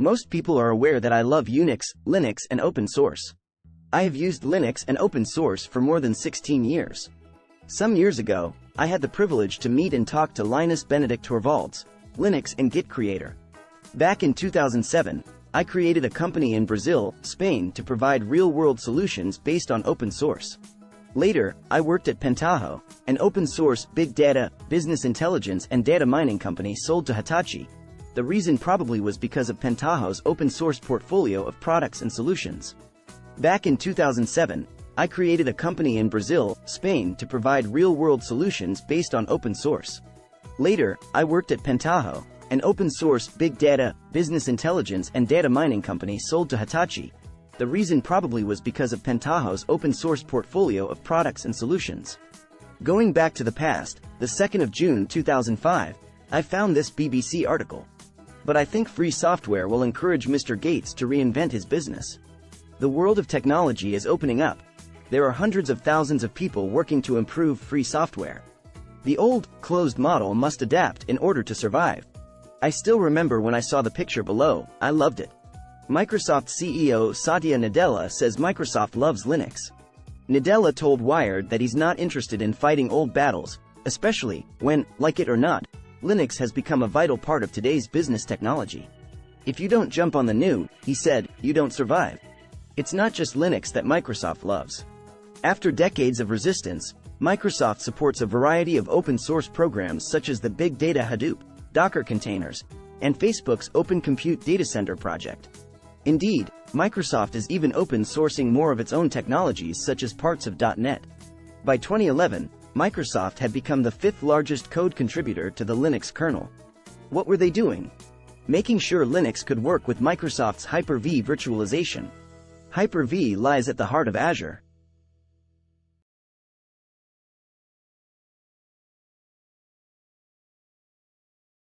Most people are aware that I love Unix, Linux, and open source. I have used Linux and open source for more than 16 years. Some years ago, I had the privilege to meet and talk to Linus Benedict Torvalds, Linux and Git creator. Back in 2007, I created a company in Brazil, Spain to provide real-world solutions based on open source. Later, I worked at Pentaho, an open-source big data, business intelligence and data mining company sold to Hitachi. The reason probably was because of Pentaho's open-source portfolio of products and solutions. Back in 2007, I created a company in Brazil, Spain to provide real-world solutions based on open source. Later, I worked at Pentaho, an open-source big data, business intelligence and data mining company sold to Hitachi. The reason probably was because of Pentaho's open-source portfolio of products and solutions. Going back to the past, the 2nd of June 2005, I found this BBC article. But I think free software will encourage Mr. Gates to reinvent his business. The world of technology is opening up. There are hundreds of thousands of people working to improve free software. The old, closed model must adapt in order to survive. I still remember when I saw the picture below, I loved it. Microsoft CEO Satya Nadella says Microsoft loves Linux. Nadella told Wired that he's not interested in fighting old battles, especially when, like it or not, Linux has become a vital part of today's business technology. If you don't jump on the new, he said, you don't survive. It's not just Linux that Microsoft loves. After decades of resistance, Microsoft supports a variety of open-source programs such as the Big Data Hadoop, Docker containers, and Facebook's Open Compute Data Center project. Indeed, Microsoft is even open-sourcing more of its own technologies such as parts of .NET. By 2011, Microsoft had become the 5th largest code contributor to the Linux kernel. What were they doing? Making sure Linux could work with Microsoft's Hyper-V virtualization. Hyper-V lies at the heart of Azure.